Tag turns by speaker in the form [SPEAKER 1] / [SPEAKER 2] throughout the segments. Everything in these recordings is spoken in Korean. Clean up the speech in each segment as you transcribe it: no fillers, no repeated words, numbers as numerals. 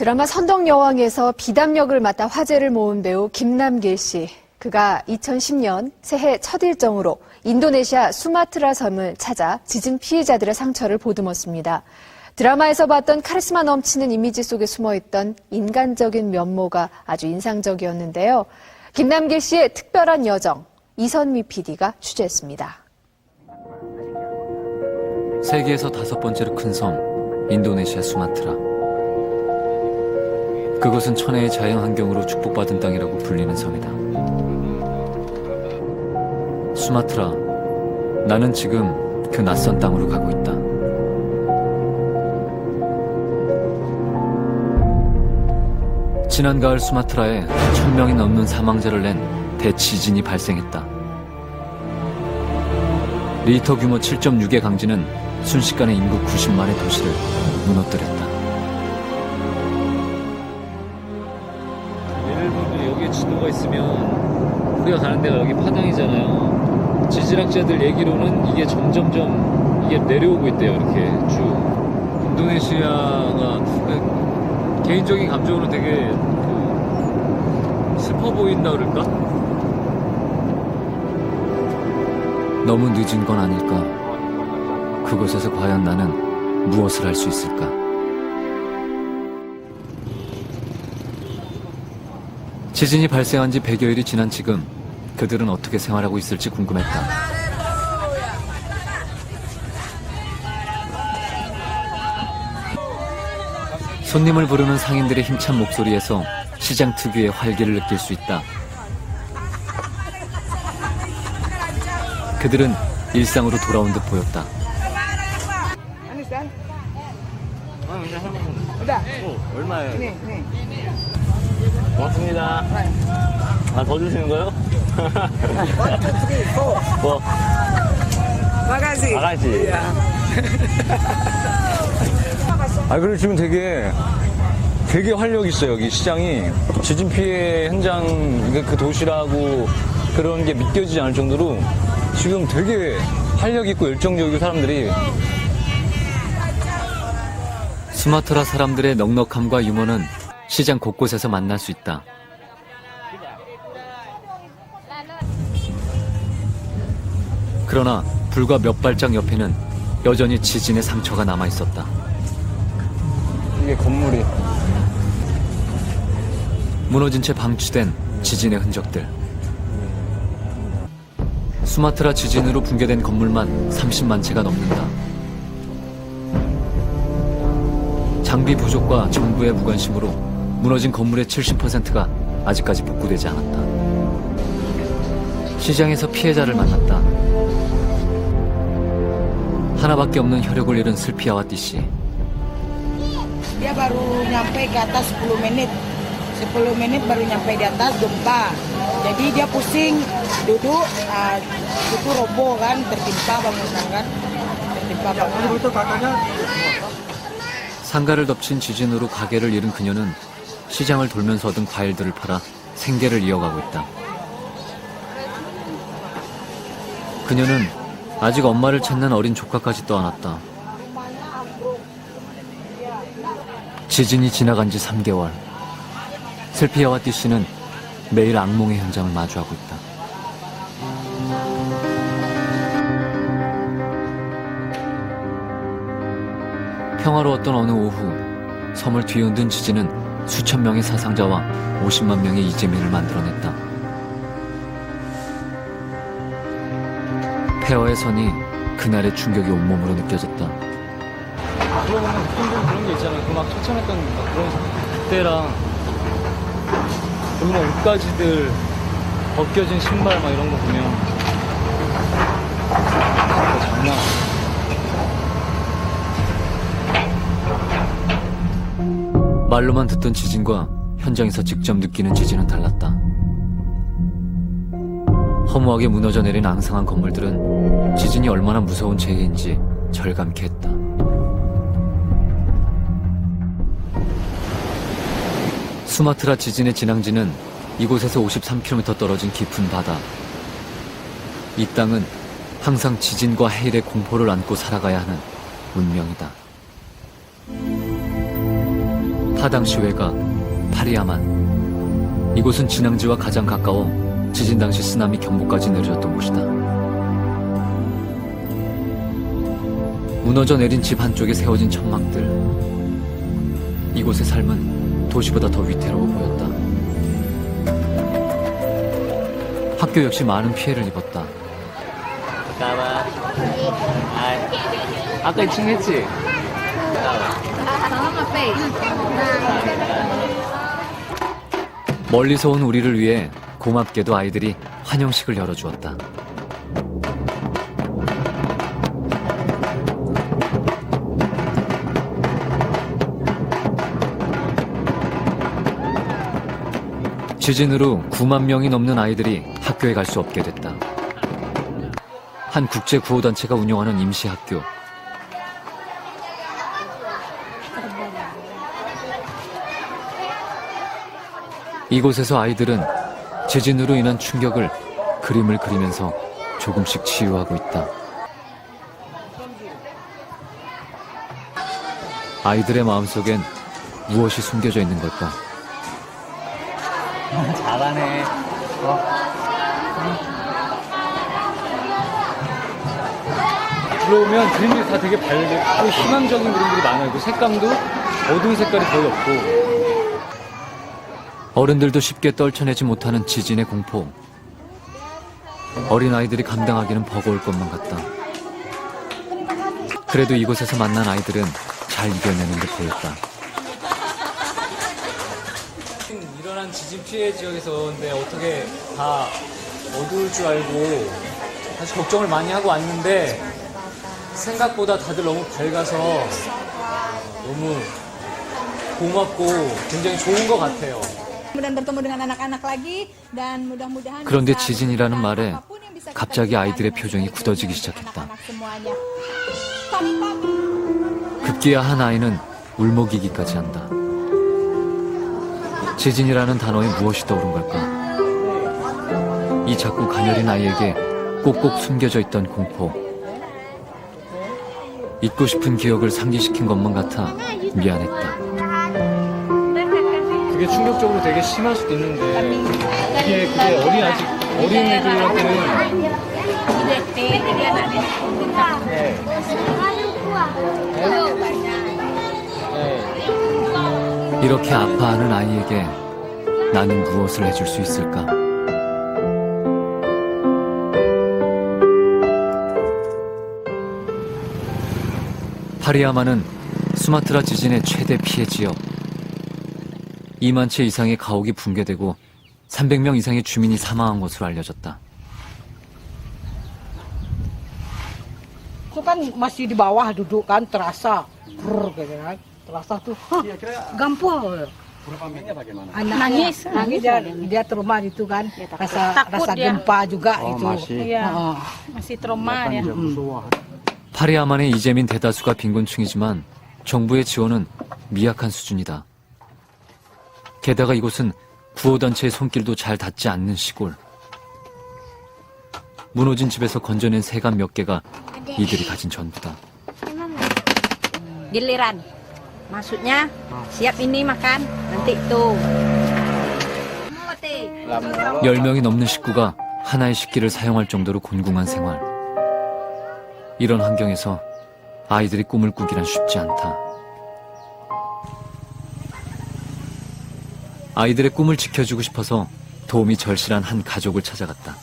[SPEAKER 1] 드라마 선덕여왕에서 비담 역을 맡아 화제를 모은 배우 김남길 씨. 그가 2010년 새해 첫 일정으로 인도네시아 수마트라 섬을 찾아 지진 피해자들의 상처를 보듬었습니다. 드라마에서 봤던 카리스마 넘치는 이미지 속에 숨어있던 인간적인 면모가 아주 인상적이었는데요. 김남길 씨의 특별한 여정, 이선미 PD가 취재했습니다.
[SPEAKER 2] 세계에서 5번째로 큰 섬, 인도네시아 수마트라. 그곳은 천혜의 자연환경으로 축복받은 땅이라고 불리는 섬이다. 수마트라, 나는 지금 그 낯선 땅으로 가고 있다. 지난 가을 수마트라에 1000명이 넘는 사망자를 낸 대지진이 발생했다. 리히터 규모 7.6의 강진은 순식간에 인구 90만의 도시를 무너뜨렸다. 예를 들면 여기에 지도가 있으면 우리가 가는 데가 여기 파당이잖아요. 지질학자들 얘기로는 이게 점점점 이게 내려오고 있대요. 이렇게 쭉. 인도네시아가 개인적인 감정으로 되게 슬퍼 보인다 그럴까? 너무 늦은 건 아닐까? 그곳에서 과연 나는 무엇을 할 수 있을까? 지진이 발생한 지 100여일이 지난 지금 그들은 어떻게 생활하고 있을지 궁금했다. 손님을 부르는 상인들의 힘찬 목소리에서 시장 특유의 활기를 느낄 수 있다. 그들은 일상으로 돌아온 듯 보였다.
[SPEAKER 3] 얼마예요? 고맙습니다. 더 주시는 거요? 뭐?
[SPEAKER 4] 바가지.
[SPEAKER 3] 그리고 지금 되게 활력 있어요. 여기 시장이 지진 피해 현장 그 도시라고 그런 게 믿겨지지 않을 정도로 지금 되게 활력 있고 열정적이고 사람들이.
[SPEAKER 2] 수마트라 사람들의 넉넉함과 유머는 시장 곳곳에서 만날 수 있다. 그러나 불과 몇 발짝 옆에는 여전히 지진의 상처가 남아 있었다.
[SPEAKER 3] 이게 건물이
[SPEAKER 2] 무너진 채 방치된 지진의 흔적들. 수마트라 지진으로 붕괴된 건물만 30만 채가 넘는다. 장비 부족과 정부의 무관심으로 무너진 건물의 70%가 아직까지 복구되지 않았다. 시장에서 피해자를 만났다. 하나밖에 없는 혈육을 잃은 슬피아와띠 씨.
[SPEAKER 4] Dia baru nyampe ke atas 10 menit. 10 menit baru nyampe di atas gempa. Jadi dia pusing, duduk, itu roboh kan, tertimpa bangunan kan. Tertimpa bangunan.
[SPEAKER 2] 상가를 덮친 지진으로 가게를 잃은 그녀는 시장을 돌면서 얻은 과일들을 팔아 생계를 이어가고 있다. 그녀는 아직 엄마를 찾는 어린 조카까지 떠안았다. 지진이 지나간 지 3개월. 슬피아와띠 씨는 매일 악몽의 현장을 마주하고 있다. 평화로웠던 어느 오후, 섬을 뒤흔든 지진은 수천 명의 사상자와 50만 명의 이재민을 만들어냈다. 폐허의 선이 그날의 충격이 온몸으로 느껴졌다.
[SPEAKER 5] 들어보면 느낌들은 그런 게 있잖아요. 그 막 처참했던 그런 그때랑 그리고 막 옷가지들 벗겨진 신발 막 이런 거 보면 장난.
[SPEAKER 2] 말로만 듣던 지진과 현장에서 직접 느끼는 지진은 달랐다. 허무하게 무너져 내린 앙상한 건물들은 지진이 얼마나 무서운 재해인지 절감케 했다. 수마트라 지진의 진앙지는 이곳에서 53km 떨어진 깊은 바다. 이 땅은 항상 지진과 해일의 공포를 안고 살아가야 하는 운명이다. 파당 시외가 파리야만. 이곳은 진앙지와 가장 가까워 지진 당시 쓰나미 경보까지 내려졌던 곳이다. 무너져 내린 집 한쪽에 세워진 천막들. 이곳의 삶은 도시보다 더 위태로워 보였다. 학교 역시 많은 피해를 입었다. 아까 2층 했지? 멀리서 온 우리를 위해 고맙게도 아이들이 환영식을 열어주었다. 지진으로 9만 명이 넘는 아이들이 학교에 갈 수 없게 됐다. 한 국제구호단체가 운영하는 임시학교. 이곳에서 아이들은 지진으로 인한 충격을 그림을 그리면서 조금씩 치유하고 있다. 아이들의 마음속엔 무엇이 숨겨져 있는 걸까?
[SPEAKER 5] 잘하네. 들어오면 그림들이 다 되게 밝고 희망적인 그림들이 많아요. 그 색감도 어두운 색깔이 거의 없고.
[SPEAKER 2] 어른들도 쉽게 떨쳐내지 못하는 지진의 공포. 어린아이들이 감당하기는 버거울 것만 같다. 그래도 이곳에서 만난 아이들은 잘 이겨내는 듯 보였다.
[SPEAKER 5] 일어난 지진 피해 지역에서 근데 어떻게 다 어두울 줄 알고 사실 걱정을 많이 하고 왔는데 생각보다 다들 너무 밝아서 너무 고맙고 굉장히 좋은 것 같아요.
[SPEAKER 2] 그런데 지진이라는 말에 갑자기 아이들의 표정이 굳어지기 시작했다. 급기야 한 아이는 울먹이기까지 한다. 지진이라는 단어에 무엇이 떠오른 걸까? 이 작고 가녀린 아이에게 꼭꼭 숨겨져 있던 공포. 잊고 싶은 기억을 상기시킨 것만 같아 미안했다.
[SPEAKER 5] 그게 충격적으로 되게 심할 수도 있는데 그게 어린 애들한테는
[SPEAKER 2] 이렇게 아파하는 아이에게 나는 무엇을 해줄 수 있을까? 파리야만은 수마트라 지진의 최대 피해 지역. 2만 채 이상의 가옥이 붕괴되고 300명 이상의 주민이 사망한 것으로 알려졌다.
[SPEAKER 4] Itu kan masih di bawah duduk kan terasa, gitu kan, terasa tuh, gampang. Anak nangis dia trauma itu kan, rasa gempa juga itu.
[SPEAKER 6] masih trauma ya.
[SPEAKER 2] 파리야만의 이재민 대다수가 빈곤층이지만 정부의 지원은 미약한 수준이다. 게다가 이곳은 구호단체의 손길도 잘 닿지 않는 시골. 무너진 집에서 건져낸 새감 몇 개가 이들이 가진 전부다.
[SPEAKER 6] Giliran. Maksudnya siap ini makan, nanti itu.
[SPEAKER 2] 10명이 넘는 식구가 하나의 식기를 사용할 정도로 곤궁한 생활. 이런 환경에서 아이들이 꿈을 꾸기란 쉽지 않다. 아이들의 꿈을 지켜주고 싶어서 도움이 절실한 한 가족을 찾아갔다.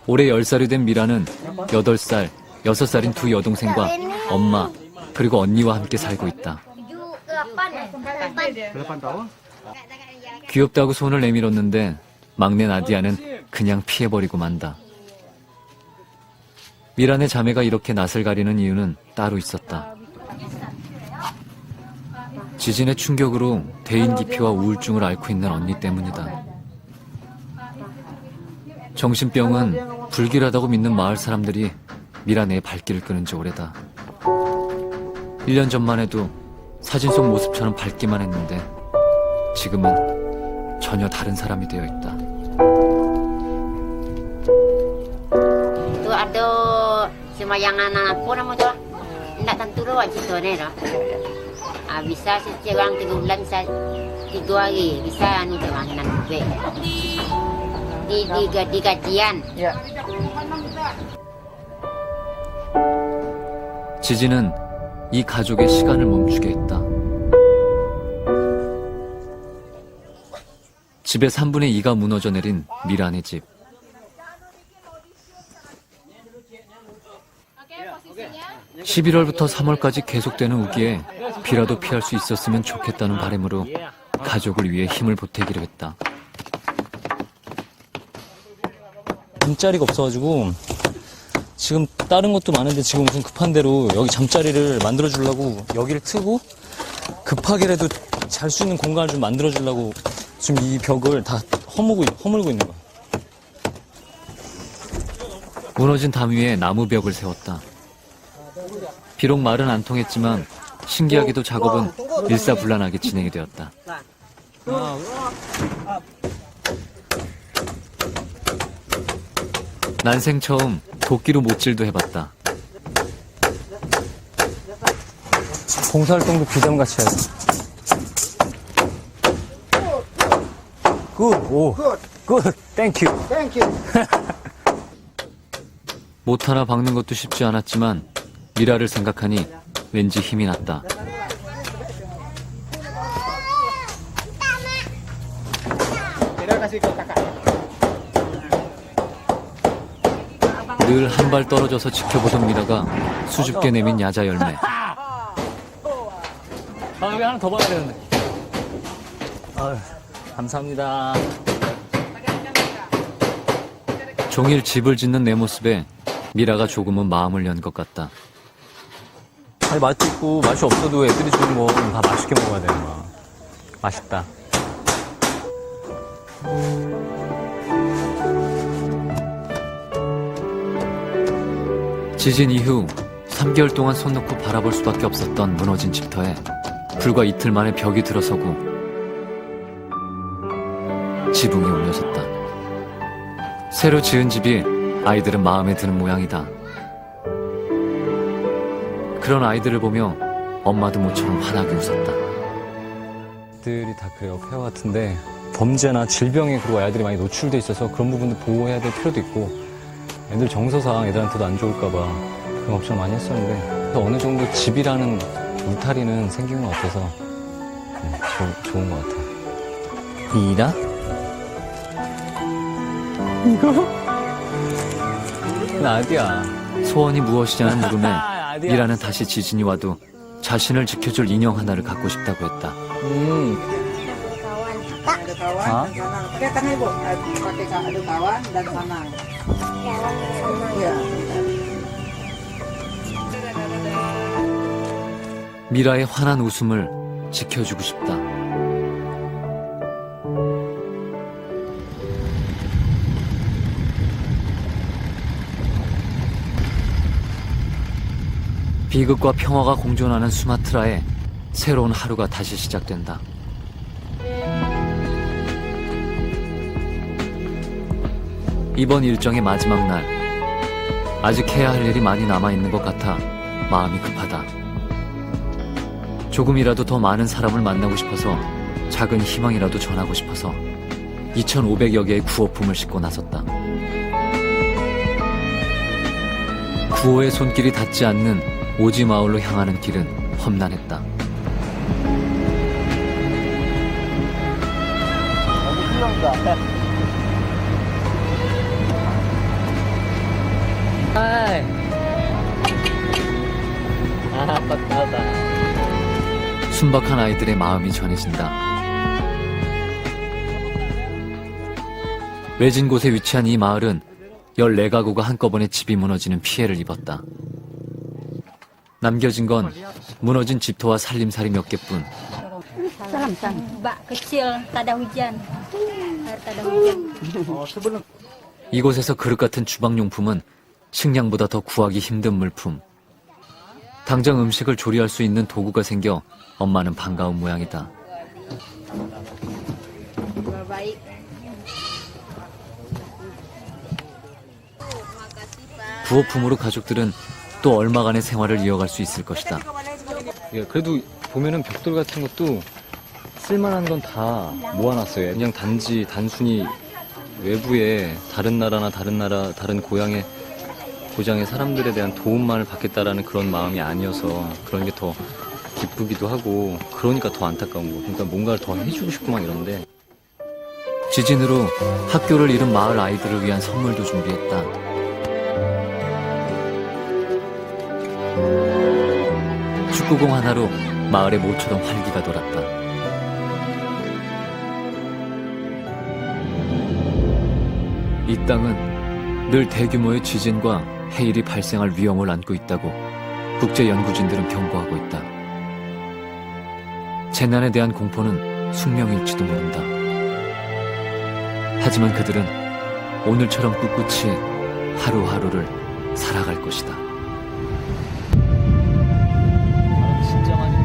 [SPEAKER 2] 올해 10살이 된 미라는 8살, 6살인 두 여동생과 엄마, 그리고 언니와 함께 살고 있다. 귀엽다고 손을 내밀었는데 막내 나디아는 그냥 피해버리고 만다. 미란의 자매가 이렇게 낯을 가리는 이유는 따로 있었다. 지진의 충격으로 대인 기피와 우울증을 앓고 있는 언니 때문이다. 정신병은 불길하다고 믿는 마을 사람들이 미란의 발길을 끄는 지 오래다. 1년 전만 해도 사진 속 모습처럼 밝기만 했는데 지금은 전혀 다른 사람이 되어 있다.
[SPEAKER 7] Itu ada sembayangan apa nama tu? Tidak tentu siguro wajib sore lah. Bisa sejauh 3 bulan bisa 3 hari bisa anu dewanan be. Di gajian.
[SPEAKER 2] 지진은 이 가족의 시간을 멈추게 했다. 집의 3분의 2가 무너져 내린 미란의 집. (11월부터) (3월까지) 계속되는 우기에 비라도 피할 수 있었으면 좋겠다는 바람으로 가족을 위해 힘을 보태기로 했다.
[SPEAKER 3] 잠자리가 없어가지고 지금 다른 것도 많은데 지금 무슨 급한 대로 여기 잠자리를 만들어 주려고 여기를 트고 급하게라도 잘 수 있는 공간을 좀 만들어 주려고 지금 이 벽을 다 허물고 있는 거야.
[SPEAKER 2] 무너진 담 위에 나무벽을 세웠다. 비록 말은 안 통했지만 신기하게도 작업은 일사불란하게 진행이 되었다. 난생 처음 도끼로 못질도 해봤다.
[SPEAKER 3] 봉사활동도 비담같이 해야지. 굿, 오, 굿, 땡큐.
[SPEAKER 2] 못 하나 박는 것도 쉽지 않았지만 미라를 생각하니 왠지 힘이 났다. 늘 한 발 떨어져서 지켜보던 미라가 수줍게 내민 야자 열매.
[SPEAKER 3] 여기 하나 더 봐야 되는데. 아유, 감사합니다.
[SPEAKER 2] 종일 집을 짓는 내 모습에 미라가 조금은 마음을 연 것 같다.
[SPEAKER 3] 아니, 맛도 있고 맛이 없어도 애들이 주는 거 다 맛있게 먹어야 되는 거야. 맛있다.
[SPEAKER 2] 지진 이후 3개월 동안 손 놓고 바라볼 수밖에 없었던 무너진 집터에 불과 이틀 만에 벽이 들어서고 지붕이 올려졌다. 새로 지은 집이 아이들은 마음에 드는 모양이다. 그런 아이들을 보며 엄마도 모처럼 환하게 웃었다.
[SPEAKER 3] 아이들이 다 그래요. 폐허 같은데 범죄나 질병에 그리고 아이들이 많이 노출돼 있어서 그런 부분도 보호해야 될 필요도 있고 애들 정서상 애들한테도 안 좋을까 봐 그런 걱정 많이 했었는데 어느 정도 집이라는 울타리는 생긴 것 같아서 좋은 것 같아요. 미라? 이거? 나디야.
[SPEAKER 2] 소원이 무엇이냐는 물음에 미라는 다시 지진이 와도 자신을 지켜줄 인형 하나를 갖고 싶다고 했다.
[SPEAKER 4] Ada kawan, pakai tangan ibu, pakai ada kawan dan sana. Ya.
[SPEAKER 2] 미라의 환한 웃음을 지켜주고 싶다. 비극과 평화가 공존하는 수마트라에 새로운 하루가 다시 시작된다. 이번 일정의 마지막 날, 아직 해야 할 일이 많이 남아있는 것 같아 마음이 급하다. 조금이라도 더 많은 사람을 만나고 싶어서 작은 희망이라도 전하고 싶어서 2,500여 개의 구호품을 싣고 나섰다. 구호의 손길이 닿지 않는 오지 마을로 향하는 길은 험난했다. 순박한 아이들의 마음이 전해진다. 외진 곳에 위치한 이 마을은 14가구가 한꺼번에 집이 무너지는 피해를 입었다. 남겨진 건 무너진 집터와 살림살이 몇 개뿐.
[SPEAKER 6] Bak kecil, tak ada hujan. Tak ada hujan.
[SPEAKER 2] 이곳에서 그릇 같은 주방용품은 식량보다 더 구하기 힘든 물품. 당장 음식을 조리할 수 있는 도구가 생겨 엄마는 반가운 모양이다.
[SPEAKER 6] Baik.
[SPEAKER 2] 구호품으로 가족들은 또 얼마간의 생활을 이어갈 수 있을 것이다.
[SPEAKER 3] 예, 그래도 보면은 벽돌 같은 것도 쓸만한 건 다 모아놨어요. 그냥 단순히 외부에 다른 나라나 다른 고장의 사람들에 대한 도움만을 받겠다라는 그런 마음이 아니어서 그런 게 더 기쁘기도 하고 그러니까 더 안타까운 거. 그러니까 뭔가를 더 해주고 싶고 막 이런데.
[SPEAKER 2] 지진으로 학교를 잃은 마을 아이들을 위한 선물도 준비했다. 축구공 하나로 마을의 모처럼 활기가 돌았다. 이 땅은 늘 대규모의 지진과 해일이 발생할 위험을 안고 있다고 국제연구진들은 경고하고 있다. 재난에 대한 공포는 숙명일지도 모른다. 하지만 그들은 오늘처럼 꿋꿋이 하루하루를 살아갈 것이다.
[SPEAKER 3] 진짜 많이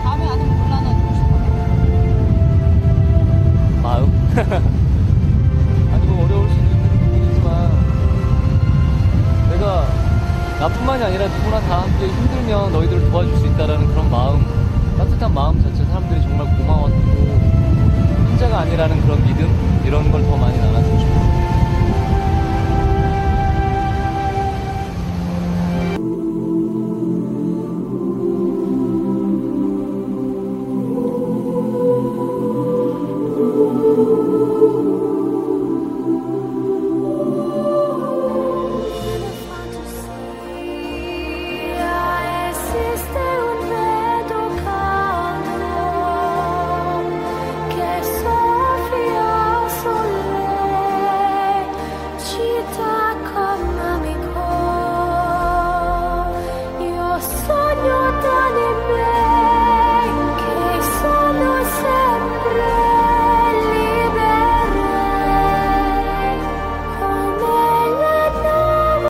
[SPEAKER 6] 다음에 안 오면 곤란해지고 싶어요.
[SPEAKER 3] 마음? 아니 뭐 어려울 수도 있는 부분이지만 내가 나뿐만이 아니라 누구나 다 함께 힘들면 너희들을 도와줄 수 있다라는 그런 마음, 따뜻한 마음 자체 사람들이 정말 고마웠고 혼자가 아니라는 그런 믿음 이런 걸 더 많이 나눴으면 좋겠어요.